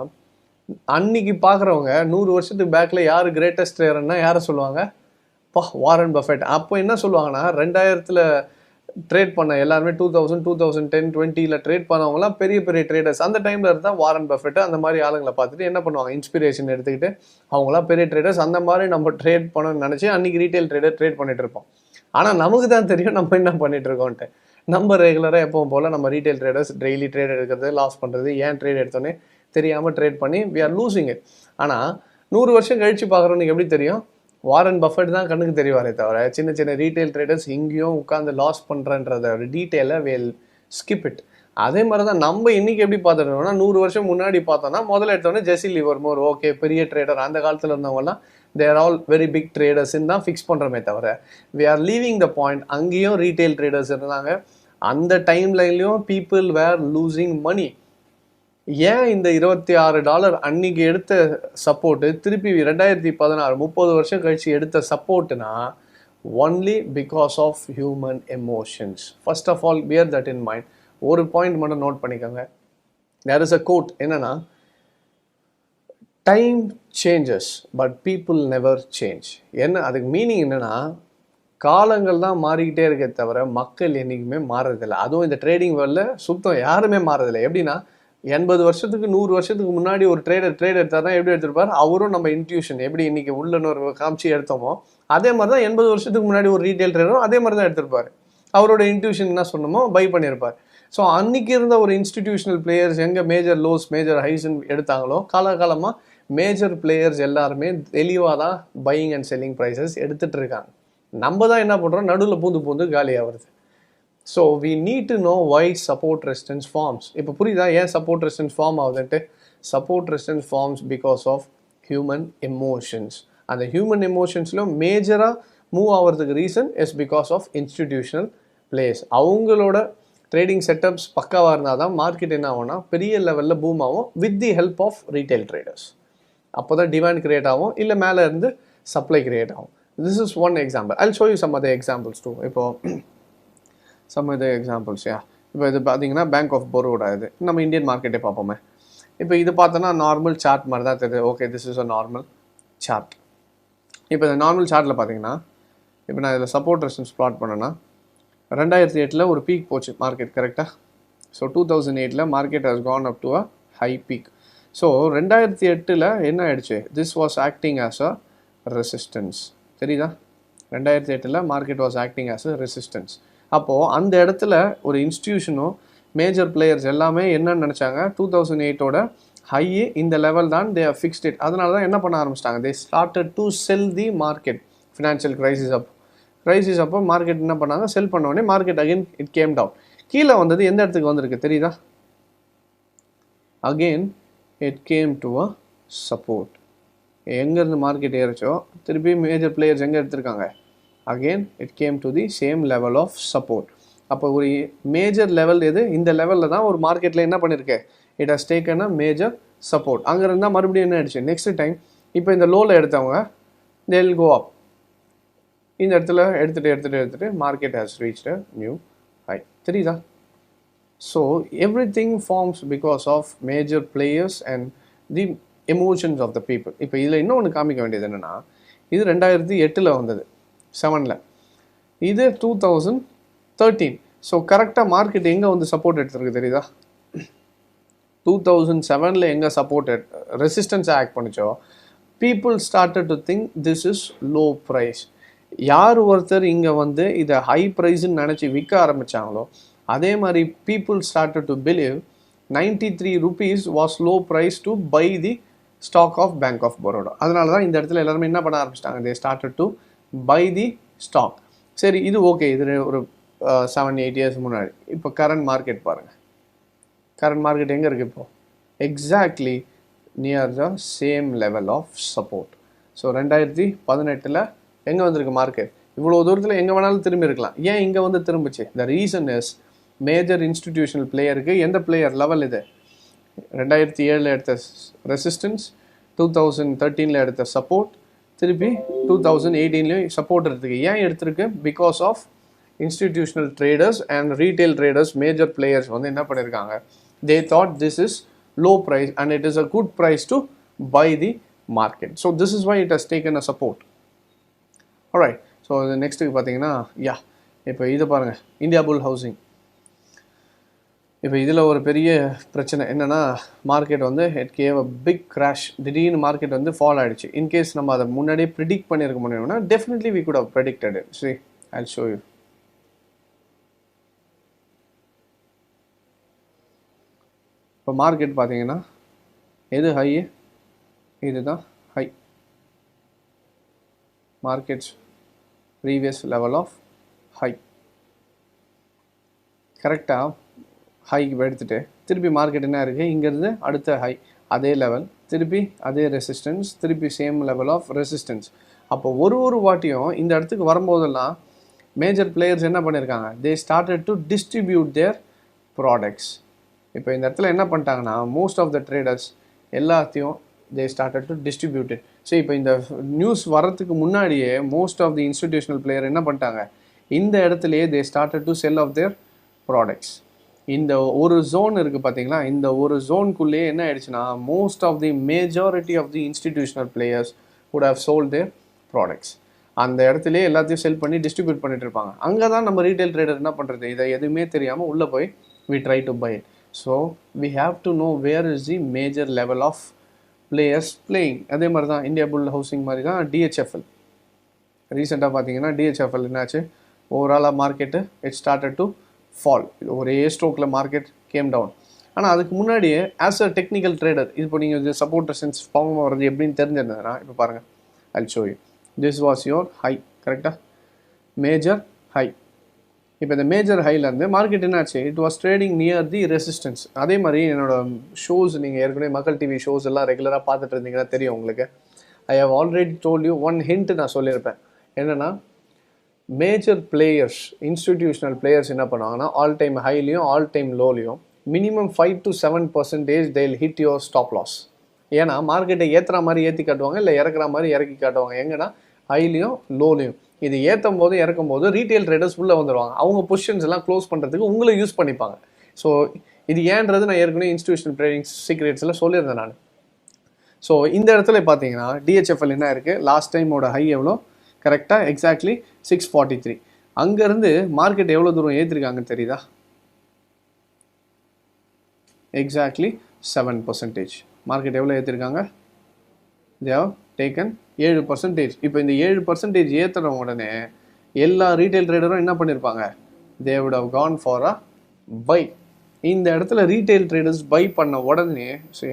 அன்னைக்கு பார்க்குறவங்க 100 வருஷத்துக்கு பேக்கில் யார் கிரேட்டஸ்ட் ட்ரேடர்னா யாரை சொல்லுவாங்க? Warren Buffett. அப்போ என்ன சொல்லுவாங்கன்னா, 2000 ட்ரேட் பண்ண எல்லாருமே 2000, 2010, 20 ட்ரேட் பண்ணவங்களாம் பெரிய ட்ரேடர்ஸ். அந்த டைமில் இருந்தால் வாரன் பஃபெட் அந்த மாதிரி ஆளுங்களை பார்த்துட்டு என்ன பண்ணுவாங்க, இன்ஸ்பிரேஷன் எடுத்துக்கிட்டு அவங்களாம் பெரிய ட்ரேடர்ஸ், அந்த மாதிரி நம்ம ட்ரேட் பண்ணணும்னு நினச்சி அன்றைக்கி ரீட்டைல் ட்ரேடர் ட்ரேட் பண்ணிட்டு இருப்போம். ஆனால் நமக்கு தான் தெரியும் நம்ம என்ன பண்ணிட்டு இருக்கோன்ட்டு. நம்ம ரெகுலராக எப்பவும் போல் நம்ம ரீட்டைல் ட்ரேடர்ஸ் டெய்லி ட்ரேட் எடுக்கிறது, லாஸ் பண்ணுறது, ஏன் ட்ரேட் எடுத்தோன்னே தெரியாமல் ட்ரேட் பண்ணி we are losing it. ஆனால் 100 வருஷம் கழித்து பார்க்குறவனுக்கு எப்படி தெரியும்? வாரன் பஃபெட் தான் கண்ணுக்கு தெரிவாரே தவிர சின்ன ரீட்டைல் ட்ரேடர்ஸ் இங்கேயும் உட்காந்து லாஸ் பண்ணுறன்றத டீட்டெயிலை வேல் ஸ்கிப் இட். அதே மாதிரி தான் நம்ம இன்றைக்கி எப்படி பார்த்துட்டோம்னா, 100 வருஷம் முன்னாடி பார்த்தோன்னா முதல்ல எடுத்தோன்னே ஜெஸ்ஸி லிவர்மோர் ஓகே பெரிய ட்ரேடர், அந்த காலத்தில் இருந்தவங்கலாம் தேர் ஆல் வெரி பிக் ட்ரேடர்ஸ்ன்னு தான் ஃபிக்ஸ் பண்ணுறோமே தவிர we are leaving the point. அங்கேயும் ரீட்டைல் ட்ரேடர்ஸ் இருந்தாங்க, அந்த டைம்லையும் பீப்புள் வேர் லூசிங் மணி. ஏன் இந்த $26 அன்னைக்கு எடுத்த சப்போர்ட்டு திருப்பி 2016 30 வருஷம் கழிச்சு எடுத்த சப்போர்ட்னா only because of human emotions. First of all bear that in mind. ஒரு பாயிண்ட் மட்டும் நோட் பண்ணிக்கோங்க. தேர் இஸ் அ கோட், என்னன்னா, time changes but people never change. என்ன அதுக்கு மீனிங் என்னன்னா, காலங்கள் தான் மாறிக்கிட்டே இருக்கே தவிர மக்கள் என்றைக்குமே மாறுறதில்லை. அதுவும் இந்த ட்ரேடிங் வேர்ல்டில் சுத்தம் யாருமே மாறுறதில்லை. எப்படின்னா, 80 வருஷத்துக்கு 100 வருஷத்துக்கு முன்னாடி ஒரு ட்ரேட் எடுத்தால் தான் எப்படி எடுத்திருப்பார்? அவரும் நம்ம இன்ட்யூஷன் எப்படி இன்னைக்கு உள்ளன்னு காமிச்சு எடுத்தோமோ அதே மாதிரி தான் 80 வருஷத்துக்கு முன்னாடி ஒரு ரீட்டைல் ட்ரேடரும் அதே மாதிரி தான் எடுத்திருப்பார். அவரோட இன்ட்யூஷன் என்ன சொன்னமோ பை பண்ணியிருப்பார். ஸோ அன்னைக்கு இருந்த ஒரு இன்ஸ்டிடியூஷனல் பிளேயர்ஸ் எங்கே மேஜர் லோஸ் மேஜர் ஹைஸ்ன்னு எடுத்தாங்களோ காலகாலமாக மேஜர் பிளேயர்ஸ் எல்லாருமே தெளிவாக தான் பையிங் அண்ட் செல்லிங் ப்ரைஸஸ் எடுத்துகிட்டு இருக்காங்க. நம்ம தான் என்ன பண்ணுறோம், நடுவில் பூந்து காலியாக வருது. So we need to know why support resistance forms. இப்போ புரியுதா ஏன் சப்போர்ட் ரெசிஸ்டன்ஸ் ஃபார்ம் ஆகுதுன்ட்டு? Support resistance forms because of human emotions. அந்த ஹியூமன் எமோஷன்ஸ்லையும் மேஜராக மூவ் ஆகிறதுக்கு reason is because of institutional players. அவங்களோட ட்ரேடிங் செட்டப்ஸ் பக்காவாக இருந்தால் தான் மார்க்கெட் என்ன ஆகும்னா பெரிய லெவலில் பூம் ஆகும் with the help of retail traders. அப்போ தான் டிமாண்ட் கிரியேட் ஆகும், இல்லை மேலே இருந்து சப்ளை கிரியேட் ஆகும். This is one example. I will show you some other examples too. இப்போது சம் இதர் எக்ஸாம்பிள்ஸ் இப்போ இது பார்த்தீங்கன்னா பேங்க் ஆஃப் பரோடா. இது நம்ம இந்தியன் மார்க்கெட்டே பார்ப்போமே. இப்போ இது பார்த்தோன்னா நார்மல் சார்ட் மாதிரி தான் தெரியுது. Okay, this is a normal chart. இப்போ இந்த நார்மல் சார்ட்டில் பார்த்தீங்கன்னா இப்போ நான் இதில் சப்போர்ட் ரெசிஸ்டன்ஸ் ப்ளாட் பண்ணேன்னா 2008 ஒரு பீக் போச்சு மார்க்கெட், கரெக்டாக? So 2008 market has gone up to a high peak. So 2008 என்ன ஆயிடுச்சு, this was acting as a resistance. தெரியுதா? 2008 market was acting as a resistance. அப்போது அந்த இடத்துல ஒரு இன்ஸ்டிடியூஷனும் மேஜர் பிளேயர்ஸ் எல்லாமே என்னன்னு நினச்சாங்க, 2008ஓட ஹை இந்த லெவல் தான், தே ஆர் ஃபிக்ஸ்ட் இட். அதனால தான் என்ன பண்ண ஆரம்பிச்சிட்டாங்க, they started to sell the market. Financial crisis அப்போ மார்க்கெட் என்ன பண்ணாங்க, செல் பண்ண உடனே market again it came down. கீழே வந்தது எந்த இடத்துக்கு வந்திருக்கு தெரியுதா? Again it came to a support. எங்கேருந்து மார்க்கெட் ஏறிச்சோ திருப்பி மேஜர் பிளேயர்ஸ் எங்கே எடுத்திருக்காங்க, again it came to the same level of support. அப்போ ஒரு மேஜர் லெவல் எது, இந்த லெவலில் தான் ஒரு மார்க்கெட்டில் என்ன பண்ணியிருக்கு, it has taken a major support. அங்கே இருந்தால் மறுபடியும் என்ன ஆயிடுச்சு, நெக்ஸ்ட் டைம் இப்போ இந்த லோவில் எடுத்தவங்க they will go up. இந்த இடத்துல எடுத்துகிட்டு market has reached a new high. தெரியுதா? So everything forms because of major players and the emotions of the people. இப்போ இதில் இன்னொன்று காமிக்க வேண்டியது என்னென்னா, இது 2008 வந்தது, 7. இது 2013. ஸோ கரெக்டாக மார்க்கெட் எங்கே வந்து சப்போர்ட் எடுத்துருக்கு தெரியுதா? 2007 எங்கே சப்போர்ட் ரெசிஸ்டன்ஸை ஆக்ட் பண்ணிச்சோ, people started to think this is low price. யார் ஒருத்தர் இங்கே வந்து இதை ஹை ப்ரைஸ்ன்னு நினச்சி விற்க ஆரம்பித்தாங்களோ, அதே மாதிரி people started to believe 93 rupees was low price to buy the stock of bank of Baroda. அதனால தான் இந்த இடத்துல எல்லாருமே என்ன பண்ண ஆரம்பிச்சிட்டாங்க, they started to buy the stock. சரி, இது ஓகே, இது ஒரு 7-8 years முன்னாடி. இப்போ கரண்ட் மார்க்கெட் பாருங்கள். கரண்ட் மார்க்கெட் எங்கே இருக்குது இப்போது? Exactly near the same level of support. So 2018 எங்கே வந்திருக்கு மார்க்கெட்? இவ்வளோ தூரத்தில் எங்கே வேணாலும் திரும்பி இருக்கலாம். ஏன் இங்கே வந்து திரும்பிச்சு? The reason is major institutional பிளேயருக்கு எந்த பிளேயர் லெவல் இது, 2007 எடுத்த ரெசிஸ்டன்ஸ், 2013 எடுத்த சப்போர்ட், திருப்பி 2018 சப்போர்ட் எடுத்துருக்கு. ஏன் எடுத்திருக்கு? Because of institutional traders and retail traders, major players வந்து என்ன பண்ணியிருக்காங்க, they thought this is low price and it is a good price to buy the market. So this is why it has taken a support. Alright, so the next பார்த்தீங்கன்னா இப்போ இது பாருங்கள், India புல் housing. இப்போ இதில் ஒரு பெரிய பிரச்சனை என்னென்னா, மார்க்கெட் வந்து it gave a big crash. திடீர்னு மார்க்கெட் வந்து ஃபால் ஆகிடுச்சு. இன்கேஸ் நம்ம அதை முன்னாடியே ப்ரிடிக்ட் பண்ணியிருக்க முடியும்னா definitely we could have predicted it. See, I'll show you. இப்போ மார்க்கெட் பார்த்தீங்கன்னா எது ஹை, இதுதான் high. Markets previous level of high. கரெக்டாக ஹை எடுத்துகிட்டு திருப்பி மார்க்கெட் என்ன இருக்குது, இங்கேருந்து அடுத்த ஹை, அதே லெவல், திருப்பி அதே ரெசிஸ்டன்ஸ், திருப்பி சேம் லெவல் ஆஃப் ரெசிஸ்டன்ஸ். அப்போ ஒரு வாட்டியும் இந்த இடத்துக்கு வரும்போதெல்லாம் மேஜர் பிளேயர்ஸ் என்ன பண்ணியிருக்காங்க, they started to distribute there products. இப்போ இந்த இடத்துல என்ன பண்ணிட்டாங்கன்னா, மோஸ்ட் ஆஃப் த ட்ரேடர்ஸ் எல்லாத்தையும் they started to distribute it. So இப்போ இந்த நியூஸ் வரத்துக்கு முன்னாடியே most of the institutional player என்ன பண்ணிட்டாங்க, இந்த இடத்துலையே they started to sell off their products. இந்த ஒரு ஜோன் இருக்குது பார்த்தீங்களா, இந்த ஒரு ஜோனுக்குள்ளேயே என்ன ஆயிடுச்சுன்னா, most of the majority of the institutional players would have sold their products. அந்த இடத்துலேயே எல்லாத்தையும் செல் பண்ணி டிஸ்ட்ரிபியூட் பண்ணிட்டு இருப்பாங்க. அங்கே தான் நம்ம ரீட்டைல் ட்ரேடர் என்ன பண்ணுறது, இதை எதுவுமே தெரியாமல் உள்ளே போய் we try to buy it. So we have to know where is the major level of players playing. அதே மாதிரி தான் இந்தியா புல் ஹவுசிங் மாதிரி தான் டிஹெச்எஃப்எல். ரீசெண்டாக பார்த்தீங்கன்னா டிஹெச்எஃப்எல் என்னாச்சு, ஓவராலாக market it started to fall. ஒரே ஸ்ட்ரோக்கில் மார்க்கெட் கேம் டவுன். ஆனால் அதுக்கு முன்னாடியே ஆஸ் அ டெக்னிக்கல் ட்ரேடர் இப்போ நீங்கள் இது சப்போர்ட் ரெசிஸ்டன்ஸ் ஃபார்ம் ஆகிறது எப்படின்னு தெரிஞ்சிருந்ததுன்னா, இப்போ பாருங்கள், I'll show you. This was your high, கரெக்டாக மேஜர் ஹை. இப்போ இந்த மேஜர் ஹைலேருந்து மார்க்கெட் என்னாச்சு, it was trading near the resistance. அதே மாதிரி என்னோட ஷோஸ், நீங்கள் ஏற்கனவே மக்கள் டிவி ஷோஸ் எல்லாம் ரெகுலராக பார்த்துட்டு இருந்தீங்கன்னா தெரியும் உங்களுக்கு. I have already told you one hint நான் சொல்லியிருப்பேன். என்னென்னா, மேஜர் பிளேயர்ஸ், இன்ஸ்டிடியூஷனல் பிளேயர்ஸ் என்ன பண்ணுவாங்கன்னா, ஆல் டைம் ஹைலையும் ஆல் டைம் லோலையும் minimum 5 to 7% they'll hit your stop loss. ஏன்னா மார்க்கெட்டை ஏற்றுற மாதிரி ஏற்றி காட்டுவாங்க, இல்லை இறக்குற மாதிரி இறக்கி காட்டுவாங்க. எங்கன்னா ஹைலையும் லோலையும். இது ஏற்றும் போது இறக்கும் போது ரீட்டைல் ட்ரேடர்ஸ் உள்ளே வந்துடுவாங்க. அவங்க பொசிஷன்ஸ் எல்லாம் க்ளோஸ் பண்ணுறதுக்கு உங்களை யூஸ் பண்ணிப்பாங்க. ஸோ இது ஏன்றது நான் ஏற்கனவே இன்ஸ்டிடியூஷனல் ட்ரேடிங் சீக்ரெட்ஸில் சொல்லியிருந்தேன் நான். ஸோ இந்த இடத்துல பார்த்தீங்கன்னா டிஹெச்எஃப்எல் என்ன இருக்குது, லாஸ்ட் டைமோட ஹை எவ்வளோ, கரெக்டாக எக்ஸாக்ட்லி 643. அங்கேருந்து மார்க்கெட் எவ்வளோ தூரம் ஏற்றிருக்காங்கன்னு தெரியுதா, எக்ஸாக்ட்லி 7%. மார்க்கெட் எவ்வளோ ஏற்றிருக்காங்க? They have taken 7%. இப்போ இந்த 7% ஏற்றுன உடனே எல்லா ரீட்டைல் ட்ரேடரும் என்ன பண்ணியிருப்பாங்க? They would have gone for a buy. இந்த இடத்துல ரீட்டைல் ட்ரேடர்ஸ் பை பண்ண உடனே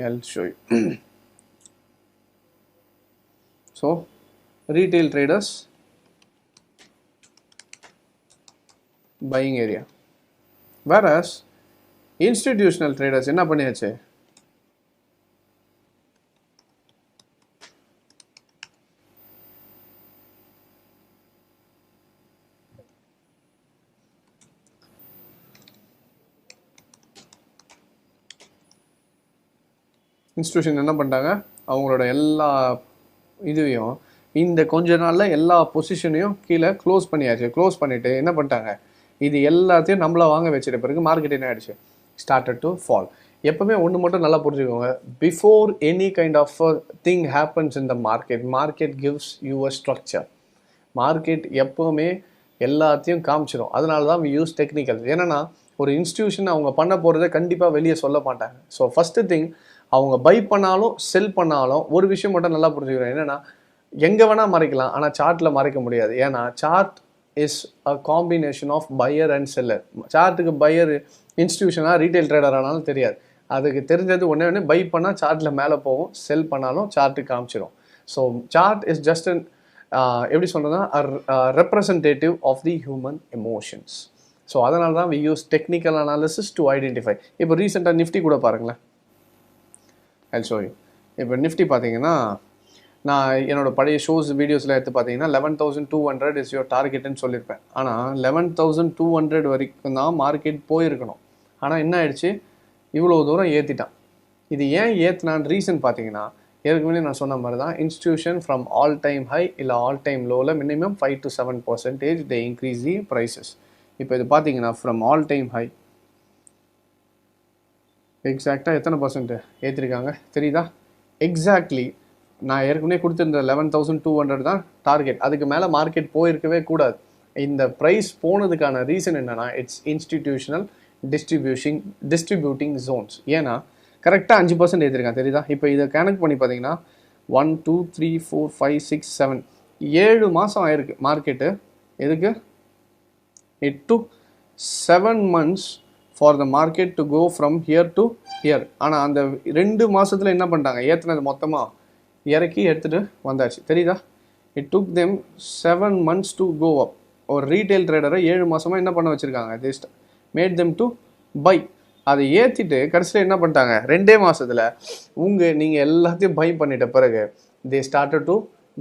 I'll show you. So retail traders buying area, whereas institutional traders என்ன பண்ணியாச்சு? இன்ஸ்டிடியூஷன் என்ன பண்ணிட்டாங்க? அவங்களோட எல்லா இதுவையும் இந்த கொஞ்ச நாளில் எல்லா பொசிஷனையும் கீழே க்ளோஸ் பண்ணியாச்சு. க்ளோஸ் பண்ணிவிட்டு என்ன பண்ணிட்டாங்க? இது எல்லாத்தையும் நம்மளை வாங்க வச்சுட்ட பிறகு மார்க்கெட் என்ன ஆகிடுச்சு? Started to fall. எப்போவுமே ஒன்று மட்டும் நல்லா புரிஞ்சுக்கோங்க. Before any kind of thing happens in the market gives you a structure. Market எப்போவுமே எல்லாத்தையும் காமிச்சிடும். அதனால தான் வி யூஸ் டெக்னிக்கல். ஏன்னா ஒரு இன்ஸ்டிடியூஷன் அவங்க பண்ண போகிறத கண்டிப்பாக வெளியே சொல்ல மாட்டாங்க. ஸோ ஃபஸ்ட்டு திங், அவங்க பை பண்ணாலும் செல் பண்ணாலும் ஒரு விஷயம் மட்டும் நல்லா புரிஞ்சுக்கிறேன். என்னென்னா எங்கே வேணால் மறைக்கலாம், ஆனால் சார்ட்டில் மறைக்க முடியாது. ஏன்னா chart is a combination of buyer and seller. சார்ட்டுக்கு பையர் இன்ஸ்டிடியூஷனாக ரீட்டைல் ட்ரேடர் ஆனாலும் தெரியாது. அதுக்கு தெரிஞ்சது ஒன்று பை பண்ணால் சார்ட்டில் மேலே போகும், செல் பண்ணாலும் சார்ட்டு காமிச்சிடும். So chart is just an எப்படி சொல்கிறதுனா representative of the human emotions. So அதனால தான் we use technical analysis to identify. இப்போ ரீசெண்டாக நிஃப்டி கூட பாருங்களேன். I'll show you. இப்போ நிஃப்டி பார்த்தீங்கன்னா நான் என்னோடய பழைய ஷோஸ் வீடியோஸில் எடுத்து பார்த்தீங்கன்னா 11,200 இஸ் யோர் டார்கெட்டுன்னு சொல்லியிருப்பேன். ஆனால் 11,200 வரைக்கும் தான் மார்க்கெட் போயிருக்கணும். ஆனால் என்ன ஆயிடுச்சு? இவ்வளோ தூரம் ஏற்றிட்டான். இது ஏன் ஏற்றினான்னு ரீசன் பார்த்தீங்கன்னா ஏற்கனவே நான் சொன்ன மாதிரி தான், institution from all time high இல்லை all time லோவில் minimum 5 to 7% they increase the prices. இப்போ இது பார்த்தீங்கன்னா ஃப்ரம் ஆல் டைம் ஹை எக்ஸாக்டாக எத்தனை பர்சன்ட் ஏற்றிருக்காங்க தெரியுதா? எக்ஸாக்ட்லி நான் ஏற்கனவே கொடுத்துருந்த 11,200 தான் டார்கெட். அதுக்கு மேலே மார்க்கெட் போயிருக்கவே கூடாது. இந்த ப்ரைஸ் போனதுக்கான ரீசன் என்னென்னா இட்ஸ் இன்ஸ்டிடியூஷனல் டிஸ்ட்ரிபியூட்டிங் ஜோன்ஸ். ஏன்னா கரெக்டாக 5% ஏற்றிருக்கான் தெரியுதா? இப்போ இதை கணக்கு பண்ணி பார்த்தீங்கன்னா 1 2 3 4 5 6 7 7 மாதம் ஆயிருக்கு மார்க்கெட்டு. எதுக்கு? It took 7 months for the market to go from here to here. ஆனால் அந்த 2 மாதத்தில் என்ன பண்ணிட்டாங்க? ஏற்றினது மொத்தமாக இறக்கி எடுத்துகிட்டு வந்தாச்சு தெரியுதா? It took them 7 months to go up. ஒரு ரீட்டைல் ட்ரேடரை 7 மாதமாக என்ன பண்ண வச்சுருக்காங்க? Just made them to buy. அதை ஏற்றிட்டு கடைசியில் என்ன பண்ணிட்டாங்க? 2 மாதத்தில் நீங்கள் எல்லாத்தையும் பை பண்ணிட்ட பிறகு தே started to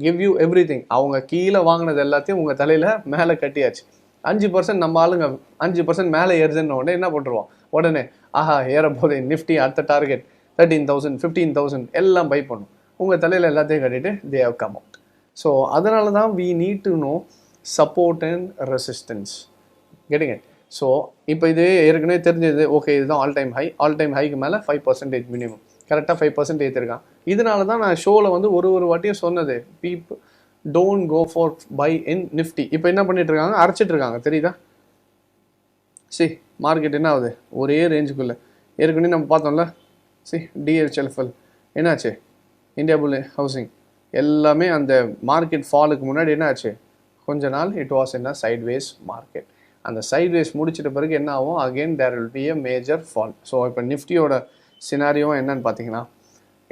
give you every thing. அவங்க கீழே வாங்கினது எல்லாத்தையும் உங்கள் தலையில் மேலே கட்டியாச்சு. 5% நம்ம ஆளுங்க 5% மேலே ஏறுதுன்னு உடனே என்ன பண்ணுறோம்? உடனே ஆஹா ஏறப்போது நிஃப்டி அடுத்த டார்கெட் 13,000 15,000 எல்லாம் பை பண்ணும். உங்கள் தலையில் எல்லாத்தையும் கட்டிட்டு they have come out. So அதனால தான் we need to know support and resistance. Getting it? So இப்போ இது ஏற்கனவே தெரிஞ்சது. ஓகே, இதுதான் ஆல் டைம் ஹைக்கு மேலே 5% மினிமம். கரெக்டாக 5% ஏற்றிருக்கான். இதனால தான் நான் ஷோவில் வந்து ஒரு வாட்டியும் சொன்னது, people don't go for buy in Nifty. இப்போ என்ன பண்ணிட்டு இருக்காங்க? அரைச்சிட்டு இருக்காங்க தெரியுதா? மார்க்கெட் என்ன ஆகுது? ஒரே ரேஞ்சுக்குள்ளே. ஏற்கனவே நம்ம பார்த்தோம்ல, டிஹெச்எல்எஃப்எல் என்னாச்சு? இந்தியா புல் ஹவுசிங் எல்லாமே அந்த மார்க்கெட் ஃபாலுக்கு முன்னாடி என்ன ஆச்சு? கொஞ்ச நாள் it was in a sideways market. அந்த சைட்வேஸ் முடிச்சிட்ட பிறகு என்ன ஆகும்? Again there will be a major fall. So இப்போ நிஃப்டியோட சினாரியோ என்னன்னு பார்த்தீங்கன்னா,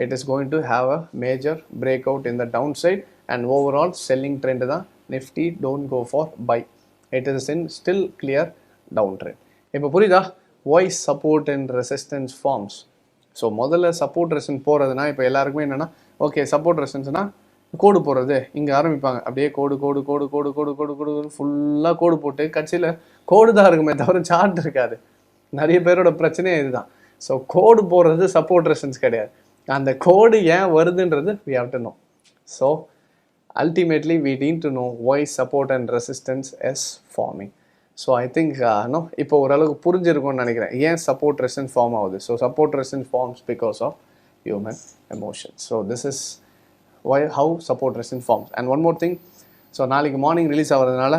it is going to have a major breakout in the downside and overall selling trend தான். Nifty don't go for buy. It is in still clear downtrend. இப்போ புரியுதா? Why support and resistance forms? So முதல்ல support resistance போகிறதுனா இப்போ எல்லாருக்குமே என்னென்னா, okay support ரெசிஸ்டன்ஸ்னால் கோடு போடுறது. இங்கே ஆரம்பிப்பாங்க அப்படியே கோடு ஃபுல்லாக கோடு போட்டு கட்சியில் கோடு தான் இருக்குமே தவிர சார்ட் இருக்காது. நிறைய பேரோட பிரச்சனையே இதுதான். ஸோ கோடு போடுறது சப்போர்ட் ரெசிஸ்டன்ஸ் கிடையாது. அந்த கோடு ஏன் வருதுன்றது we have to know. So ultimately we need to know why support and resistance is forming. So I think இப்போ ஓரளவுக்கு புரிஞ்சிருக்கும்னு நினைக்கிறேன் ஏன் சப்போர்ட் ரெசிஸ்டன்ஸ் ஃபார்ம் ஆகுது. So support resistance forms because of human emotions. So this is how support resistance forms. And one more thing, so நாளைக்கு morning release ஆகிறதுனால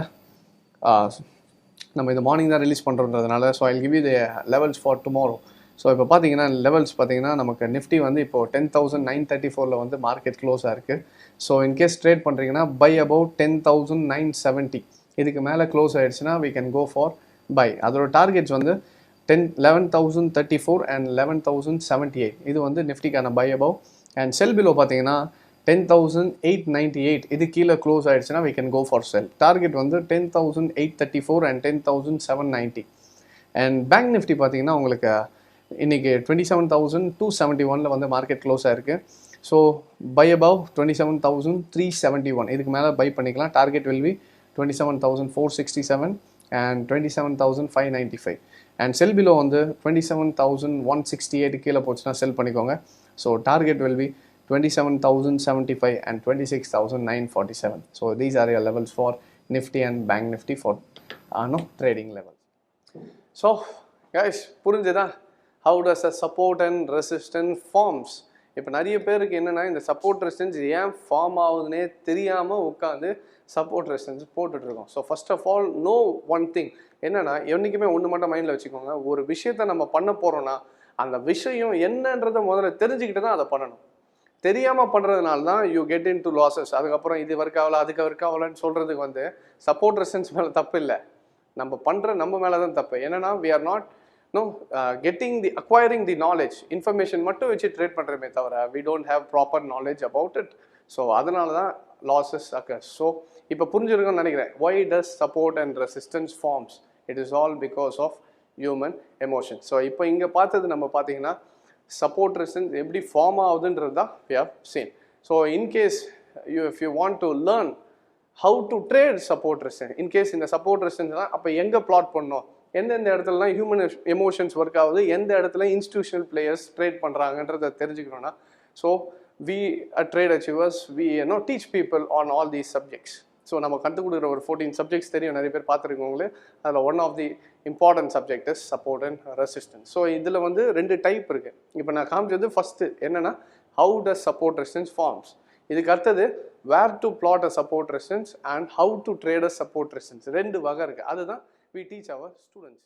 நம்ம இந்த மார்னிங் தான் ரிலீஸ் பண்ணுறதுனால so I will give you the levels for tomorrow. So இப்போ பார்த்தீங்கன்னா levels பார்த்தீங்கன்னா நமக்கு நிஃப்டி வந்து இப்போ 10,934 வந்து மார்க்கெட் க்ளோஸாக இருக்குது. ஸோ இன்கேஸ் ட்ரேட் பண்ணுறீங்கன்னா பை அபவுட் 10,970 இதுக்கு மேலே க்ளோஸ் ஆகிடுச்சுன்னா we can go for buy. அதோட டார்கெட்ஸ் வந்து 11,034 and 11,078 இது வந்து நிஃப்டிக்கான buy above. And sell below பார்த்தீங்கன்னா 10,898 இது கீழே க்ளோஸ் ஆகிடுச்சுன்னா we can go for sell. Target வந்து 10,834 and 10,790. அண்ட் பேங்க் நிஃப்டி பார்த்தீங்கன்னா உங்களுக்கு இன்றைக்கி 27,271 வந்து மார்க்கெட் க்ளோஸ் ஆகிருக்கு. ஸோ பை அபவ் 27,371 இதுக்கு மேலே பை பண்ணிக்கலாம். Target will be 27,467 and 27,595. And sell below வந்து 27,168 கீழே போச்சுன்னா செல் பண்ணிக்கோங்க. So target will be 27,075 and 26,947. So these are your levels for Nifty and Bank Nifty for trading levels. So guys, புரிஞ்சுதா? How does a support and resistance forms? இப்போ நிறைய பேருக்கு என்னென்னா இந்த சப்போர்ட் ரெசிஸ்டன்ஸ் ஏன் ஃபார்ம் ஆகுதுன்னே தெரியாமல் உட்காந்து சப்போர்ட் ரெசிஸ்டன்ஸ் போட்டுட்ருக்கோம். So first of all know one thing என்னென்னா, என்றைக்குமே ஒன்று மட்டும் மைண்டில் வச்சுக்கோங்க. ஒரு விஷயத்த நம்ம பண்ண போகிறோன்னா அந்த விஷயம் என்னன்றதை முதல்ல தெரிஞ்சுக்கிட்டு தான் அதை பண்ணணும். தெரியாமல் பண்ணுறதுனால தான் you get in to losses. அதுக்கப்புறம் இது ஒர்க் ஆகலை அதுக்கு ஒர்க் ஆகலைன்னு சொல்கிறதுக்கு வந்து சப்போர்ட் ரெசிஸ்டன்ஸ் மேலே தப்பு இல்லை, நம்ம மேலே தான் தப்பு. என்னென்னா we are not acquiring the knowledge, information மட்டும் வச்சு ட்ரேட் பண்ணுறமே தவிர we don't have proper knowledge about it. So அதனால தான் லாசஸ் occurs. ஸோ இப்போ புரிஞ்சிருக்குன்னு நினைக்கிறேன். why does support and resistance forms? It is all because of human emotion. So இப்போ இங்கே பார்த்தது நம்ம பார்த்தீங்கன்னா சப்போர்ட் ரெசிஸ்டன்ஸ் எப்படி ஃபார்ம் ஆகுதுன்றது தான் we have seen. So in case if you want to learn how to trade support resistance, in case இந்த support ரெசிஸ்டன்ஸ்லாம் அப்போ எங்கே பிளாட் பண்ணணும், எந்தெந்த இடத்துலலாம் ஹியூமன் எமோஷன்ஸ் ஒர்க் ஆகுது, எந்த இடத்துல இன்ஸ்டிடியூஷனல் பிளேயர்ஸ் ட்ரேட் பண்ணுறாங்கன்றதை தெரிஞ்சுக்கணும்னா, so we at Trade Achievers we teach people on all these subjects. So நம்ம கற்றுக் கொடுக்குற ஒரு 14 சப்ஜெக்ட்ஸ் தெரியும், நிறைய பேர் பார்த்துருக்கோங்களே. அதில் one of the important subject is support and resistance. So இதில் வந்து 2 டைப் இருக்குது. இப்போ நான் காமிச்சது ஃபஸ்ட்டு என்னென்னா how does support resistance forms. இதுக்கு அடுத்தது where to plot a support resistance and how to trade a support resistance. 2 வகை இருக்குது. அதுதான் we teach our students.